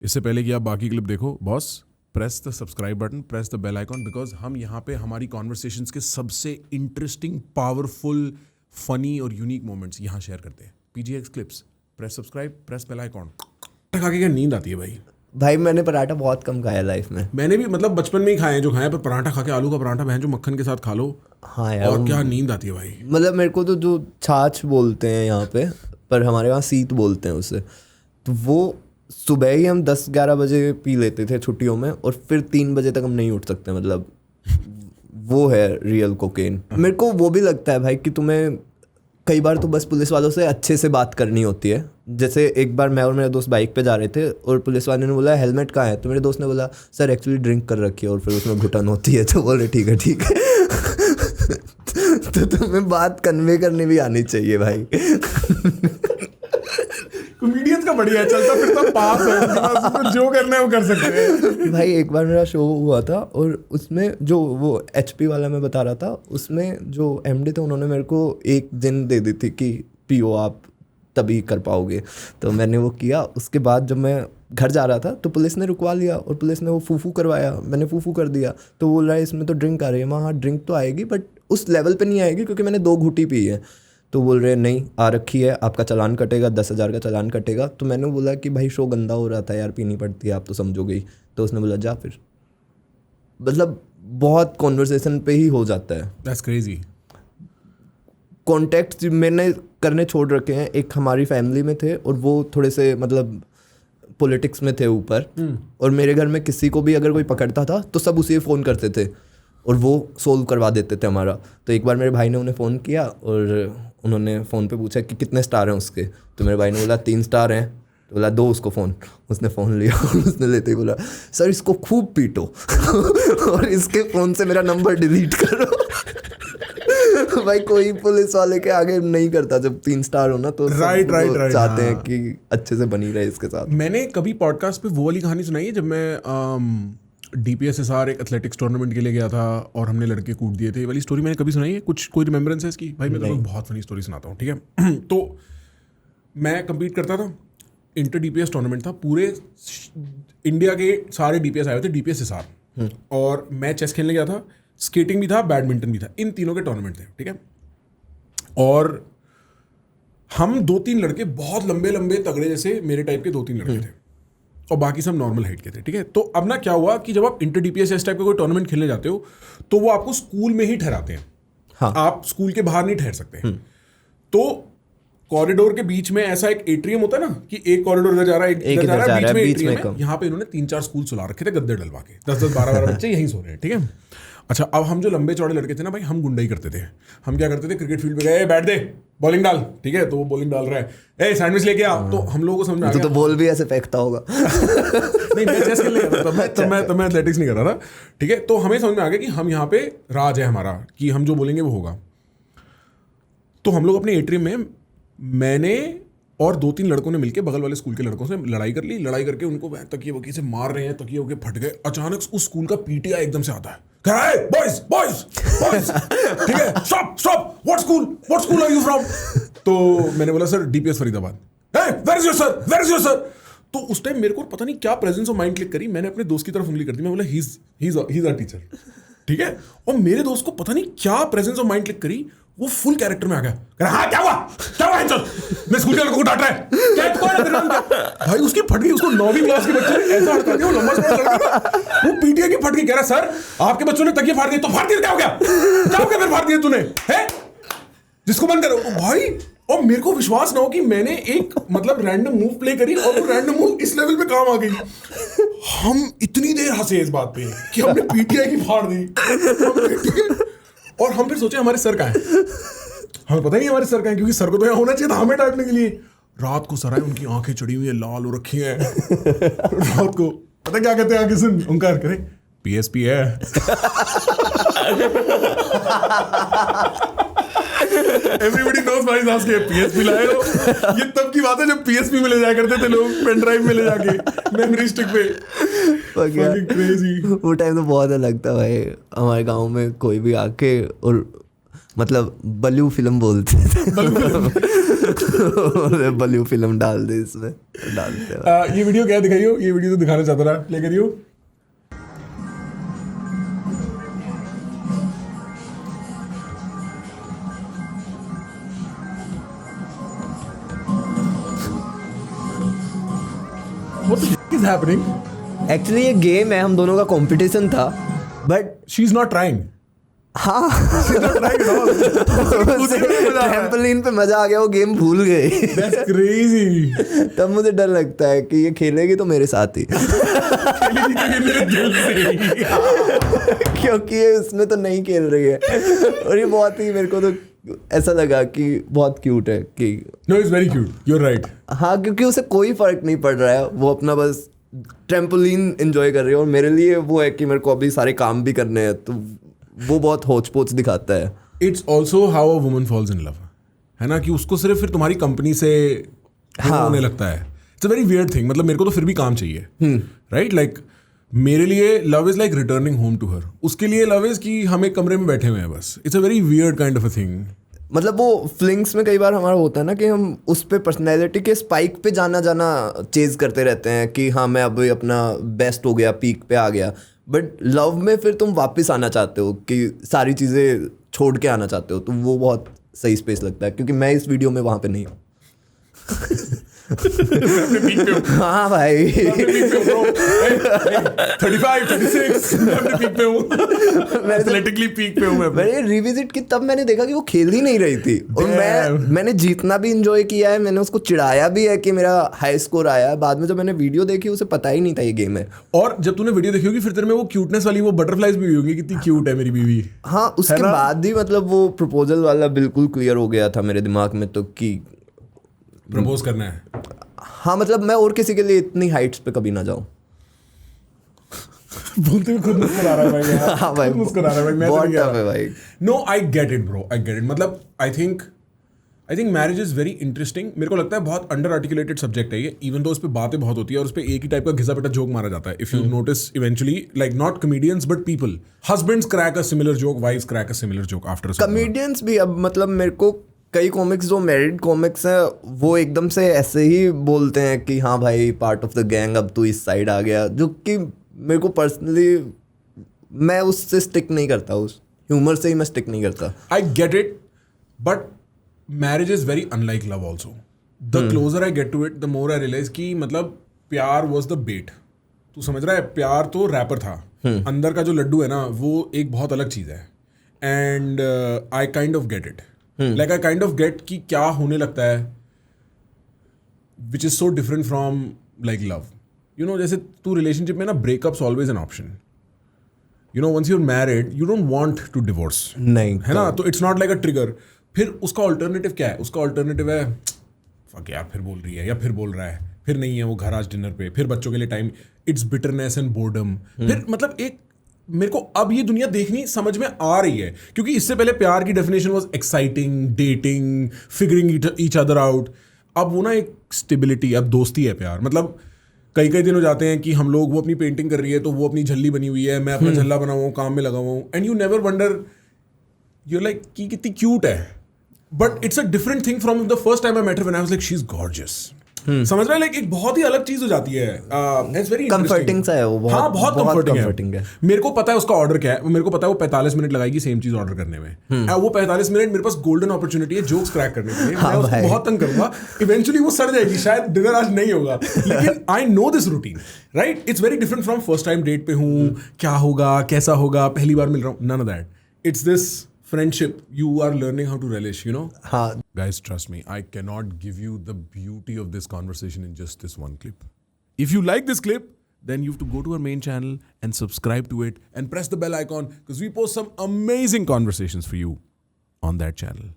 इससे पहले कि आप बाकी क्लिप देखो boss, press the subscribe button, press the bell icon, because हम यहाँ पे हमारी कॉन्वर्सेशंस के सबसे इंटरेस्टिंग, पावरफुल, फनी और यूनिक मोमेंट्स यहाँ शेयर करते हैं. PGX clips, press subscribe, press bell icon. खा के क्या नींद आती है भाई. मैंने पराठा बहुत कम खाया लाइफ में. मैंने भी मतलब बचपन में ही खाए हैं जो खाए, पर पराठा खा के, आलू का पराठा बहन जो मक्खन के साथ खा लो. हाँ यार, और क्या नींद आती है भाई. मतलब मेरे को तो जो छाछ बोलते हैं यहाँ पे, पर हमारे वहाँ सीत बोलते हैं उसे, तो वो सुबह ही हम 10-11 बजे पी लेते थे छुट्टियों में, और फिर 3 बजे तक हम नहीं उठ सकते. मतलब वो है रियल कोकेन. मेरे को वो भी लगता है भाई कि तुम्हें कई बार तो बस पुलिस वालों से अच्छे से बात करनी होती है. जैसे एक बार मैं और मेरे दोस्त बाइक पे जा रहे थे और पुलिस वाले ने बोला हेलमेट कहाँ है, तो मेरे दोस्त ने बोला सर एक्चुअली ड्रिंक कर रखी है और फिर उसमें घुटन होती है. तो बोले ठीक है तो तुम्हें बात कन्वे करनी भी आनी चाहिए भाई. कॉमेडियंस का बढ़िया चलता फिरता पास है, जो करना है वो कर सकते हैं भाई. एक बार मेरा शो हुआ था और उसमें जो वो HP वाला मैं बता रहा था, उसमें जो MD थे उन्होंने मेरे को 1 दिन दे दी थी कि पियो आप तभी कर पाओगे. तो मैंने वो किया. उसके बाद जब मैं घर जा रहा था तो पुलिस ने रुकवा लिया और पुलिस ने वो फूफू करवाया. मैंने फूफू कर दिया तो बोल रहा है इसमें तो ड्रिंक आ रही है. हाँ ड्रिंक तो आएगी बट उस लेवल पे नहीं आएगी क्योंकि मैंने 2 घूंटी पी है. तो बोल रहे नहीं आ रखी है, आपका चालान कटेगा, 10,000 का चालान कटेगा. तो मैंने बोला कि भाई शो गंदा हो रहा था यार, पीनी पड़ती है, आप तो समझोगे ही. तो उसने बोला जा फिर. मतलब बहुत कॉन्वर्सेशन पे ही हो जाता है. That's crazy. कॉन्टेक्ट मैंने करने छोड़ रखे हैं. एक हमारी फैमिली में थे और वो थोड़े से मतलब पॉलिटिक्स में थे ऊपर, और मेरे घर में किसी को भी अगर कोई पकड़ता था तो सब उसे फ़ोन करते थे और वो सोल्व करवा देते थे हमारा. तो एक बार मेरे भाई ने उन्हें फ़ोन किया और उन्होंने फ़ोन पे पूछा कि कितने स्टार हैं उसके. तो मेरे भाई ने बोला 3 स्टार हैं. तो बोला दो उसको फ़ोन. उसने फ़ोन लिया और उसने लेते ही बोला सर इसको खूब पीटो और इसके फ़ोन से मेरा नंबर डिलीट करो. भाई कोई पुलिस वाले के आगे नहीं करता जब 3 स्टार हो ना, तो राइट चाहते हैं कि अच्छे से बनी रहे इसके साथ. मैंने कभी पॉडकास्ट पे वो वाली कहानी सुनाई है जब मैं DPSSR एक एथलेटिक्स टूर्नामेंट के लिए गया था और हमने लड़के कूद दिए थे. ये वाली स्टोरी मैंने कभी सुनाई है? कुछ कोई रिमेम्बरेंस है इसकी? भाई मैं तो बहुत फनी स्टोरी सुनाता हूँ, ठीक है. तो मैं कम्पीट करता था, इंटर DPS टूर्नामेंट था, पूरे इंडिया के सारे DPS आए हुए थे, DPSSR. और मैं चेस खेलने गया था, स्केटिंग भी था, बैडमिंटन भी था. इन तीनों के टूर्नामेंट थे, ठीक है. और हम 2-3 लड़के बहुत लंबे लंबे तगड़े जैसे मेरे टाइप के 2-3 लड़के थे और बाकी सब नॉर्मल हाइट के थे, ठीक है. तो अब ना क्या हुआ कि जब आप इंटर DPS इस टाइप का कोई टूर्नामेंट खेलने जाते हो तो वो आपको स्कूल में ही ठहराते हैं. हाँ. आप स्कूल के बाहर नहीं ठहर सकते. तो कॉरिडोर के बीच में ऐसा एक एट्रियम होता है ना कि एक कॉरिडोर इधर जा रहा है, एक इधर जा रहा है, बीच में एट्रियम है. यहाँ पे इन्होंने 3-4 स्कूल सुला रखे थे गद्दे डलवा के. 10-10, 12-12 बच्चे यहीं सो रहे हैं, ठीक है. अच्छा, अब हम जो लंबे चौड़े लड़के थे ना भाई, हम गुंडा ही करते थे. हम क्या करते थे, क्रिकेट फील्ड पे गए, बैठ दे, बॉलिंग डाल, ठीक है. तो वो बॉलिंग डाल रहा है, ए सैंडविच लेके आ. तो हम लोगों को समझ में आ गया. तो बॉल भी ऐसे फेंकता होगा. नहीं, मैं चेस खेलने गया था, तब मैं एथलेटिक्स नहीं कर रहा था, ठीक है. तो हमें समझ में आ गया कि हम यहाँ पे राज है हमारा, कि हम जो बोलेंगे वो होगा. तो हम लोग अपने एट्रियम में, मैंने और 2-3 लड़कों ने मिलके बगल वाले स्कूल के लड़कों से लड़ाई कर ली. लड़ाई करके उनको तकिए वकिए से मार रहे हैं, तकिए वकिए फट गए. अचानक उस स्कूल का PTI एकदम से आता है, कह रहा है बॉयज बॉयज बॉयज, ठीक है, stop stop, what school are you from. तो मैंने बोला sir DPS Faridabad. Where is your sir, where is your sir. तो उस टाइम मेरे को पता नहीं क्या प्रेजेंस ऑफ माइंड क्लिक करी. मैंने अपने दोस्त की तरफ उंगली कर दी. मैं बोला ही इज आवर टीचर, ठीक है. और मेरे दोस्त को पता नहीं क्या प्रेजेंस ऑफ माइंड क्लिक करी, वो फुल कैरेक्टर में आ गया. कह रहा हाँ क्या हुआ मैं स्कूल के लड़कों को डांट रहा है क्या, कौन है तेरा? भाई उसकी फट गई. उसको 9वीं क्लास के बच्चे ने ऐसा हड़का दिया, वो लंबा चौड़ा लड़का था, वो PTI की फट गई. कह रहा सर आपके बच्चों ने तकिए फाड़ दिए. तो फाड़ दिए क्या हो गया फिर फाड़ दिए तूने, है जिसको बंद करो भाई. और मेरे को विश्वास ना हो कि मैंने एक मतलब रैंडम मूव प्ले करी और वो रैंडम मूव इस लेवल पे काम आ गई. हम इतनी देर हंसे इस बात पे कि हमने PTI की फाड़ दी. और हम फिर सोचे हमारे सर कहाँ हैं. हमें पता नहीं हमारे सर कहाँ हैं, क्योंकि सर को तो यहाँ होना चाहिए था हमें डांटने के लिए. रात को सर आए, उनकी आंखें चढ़ी हुई है, लाल हो रखी हैं. रात को पता क्या कहते हैं आगे सुन, उनका करे PSP है. Everybody knows भाई साहब के PSP लाए हो. ये तब की बात है जब PSP में ले जाया करते थे लोग, पेन ड्राइव में ले जाके मेमोरी स्टिक पे. Crazy. वो टाइम तो बहुत अलग था भाई. हमारे गांव में कोई भी आके और मतलब बलू फिल्म बोलते थे. ब्लू फिल्म डाल दे इसमें, डालते हैं। ये वीडियो क्या दिखाइयो, ये वीडियो तो दिखाना चाहता था, प्ले करियो। What the f- is happening? Actually ये गेम है, हम दोनों का कंपटीशन था, but She is not trying. हाँ She's not trying at all. Trampoline पे मजा आ गया, वो गेम भूल गए। That's crazy. तब मुझे डर लगता है कि ये खेलेगी तो मेरे साथ ही मेरे दिल से। क्योंकि ये उसमें तो नहीं खेल रही है, और ये बहुत ही, मेरे को तो ऐसा लगा कि बहुत क्यूट है कि No, it's very cute. You're right. हाँ, क्योंकि उसे कोई फर्क नहीं पड़ रहा है, वो अपना बस ट्रैम्पोलिन एंजॉय कर रही है, और मेरे लिए वो है कि मेरे को अभी सारे काम भी करने हैं, तो वो बहुत होच पोच दिखाता है। It's also how a woman falls in love. है ना, कि उसको सिर्फ फिर तुम्हारी कंपनी से होने लगता है। It's a very weird thing. मतलब मेरे को तो फिर भी काम चाहिए, right? Like मेरे लिए love is like returning home to her, उसके लिए लव इज कि हम एक कमरे में बैठे हुए हैं बस। It's a very weird kind of a thing. मतलब वो फ्लिंग्स में कई बार हमारा होता है ना कि हम उस पे पर्सनैलिटी के स्पाइक पे जाना चेज करते रहते हैं कि हाँ मैं अभी अपना बेस्ट हो गया, पीक पे आ गया, बट लव में फिर तुम वापस आना चाहते हो कि सारी चीज़ें छोड़ के आना चाहते हो, तो वो बहुत सही स्पेस लगता है, क्योंकि मैं इस वीडियो में वहाँ पे नहीं हूँ। हाँ भाई 35, 36 मैं पीक पे हूँ, एथलेटिकली पीक पे हूँ मैं। मैंने रिविजिट की, तब मैंने देखा कि वो खेल ही नहीं रही थी, और मैंने जीतना भी इंजॉय किया है, मैंने उसको चिढ़ाया भी है कि मेरा हाई स्कोर आया है। बाद में जब मैंने वीडियो देखी उसे पता ही नहीं था ये गेम है। और जब तूने वीडियो देखी होगी फिर तेरे में वो क्यूटनेस वाली वो बटरफ्लाइज भी हुई होंगी, कितनी क्यूट है मेरी बीवी। हाँ, उसके बाद ही मतलब वो प्रपोजल वाला बिल्कुल क्लियर हो गया था मेरे दिमाग में, तो कि प्रपोज करना है। हाँ, मतलब मैं और किसी के लिए इतनी हाइट्स पे कभी ना जाऊं। बोलते हुए खुद मुस्कुरा रहा है भाई यार। हाँ भाई, मुस्कुरा रहा है भाई, मैं बहुत तो नहीं टफ है भाई। No, I get it bro, I get it. मतलब I think marriage is very interesting. मेरे को लगता है बहुत अंडर आर्टिकुलेटेड सब्जेक्ट है ये, इवन तो उस पर बातें बहुत होती है और उस पर एक ही टाइप का घिसा पिटा जोक मारा जाता है। If you notice eventually, like not comedians but people, husbands crack a similar joke, wifes crack a similar joke after. Comedians भी, अब मतलब मेरे को कई कॉमिक्स जो मैरिड कॉमिक्स हैं वो एकदम से ऐसे ही बोलते हैं कि हाँ भाई पार्ट ऑफ द गैंग, अब तू इस साइड आ गया, जो कि मेरे को पर्सनली मैं उससे स्टिक नहीं करता, उस ह्यूमर से ही मैं स्टिक नहीं करता। I get it, but marriage is very unlike love also. The closer I get to it the more I realise कि मतलब प्यार वॉज द बेट। तू समझ रहा है, प्यार तो रैपर था, अंदर का जो लड्डू है ना वो एक बहुत अलग चीज़ है। And I kind of get it, like I kind of get कि क्या होने लगता है which is so different from like love. You know, जैसे तू रिलेशनशिप में ना, breakups always an option. You know, once you're married you don't want to divorce, नहीं है ना, तो it's not like a trigger. फिर उसका ऑल्टरनेटिव क्या है? उसका ऑल्टरनेटिव है फक यार फिर बोल रही है, या फिर बोल रहा है, फिर नहीं है वो घर आज डिनर पे, फिर बच्चों के लिए time, it's bitterness and boredom. फिर मतलब एक मेरे को अब ये दुनिया देखनी समझ में आ रही है, क्योंकि इससे पहले प्यार की definition was exciting, dating, figuring each other out. अब वो ना एक स्टेबिलिटी, अब दोस्ती है प्यार। मतलब कई दिन हो जाते हैं कि हम लोग, वो अपनी पेंटिंग कर रही है तो वो अपनी झल्ली बनी हुई है, मैं अपना झल्ला बना हुआ हूँ, काम में लगा हुआ हूँ, and you never wonder, you like कि कितनी क्यूट है। But it's a different thing from the first time I met her when I was like she is gorgeous. समझ रहा है, लाइक एक बहुत ही अलग चीज हो जाती है। इट्स वेरी कंफर्टिंग सा है वो, बहुत, हाँ बहुत कंफर्टिंग है। है। मेरे को पता है उसका ऑर्डर क्या है, मेरे को पता है वो 45 मिनट लगाएगी सेम चीज ऑर्डर करने में। वो 45 मिनट मेरे पास गोल्डन अपॉर्चुनिटी है जोक्स क्रैक करने के लिए। मैं उसको बहुत तंग करूंगा, इवेंचुअली वो सड़ जाएगी, शायद डिनर आज नहीं होगा, लेकिन I know this routine, right? It's very different from first time date पे हूँ, क्या होगा, कैसा होगा, पहली बार मिल रहा हूँ, none of that. It's this friendship you are learning how to relish, you know. Guys, trust me, I cannot give you the beauty of this conversation in just this one clip. If you like this clip, then you have to go to our main channel and subscribe to it and press the bell icon, because we post some amazing conversations for you on that channel.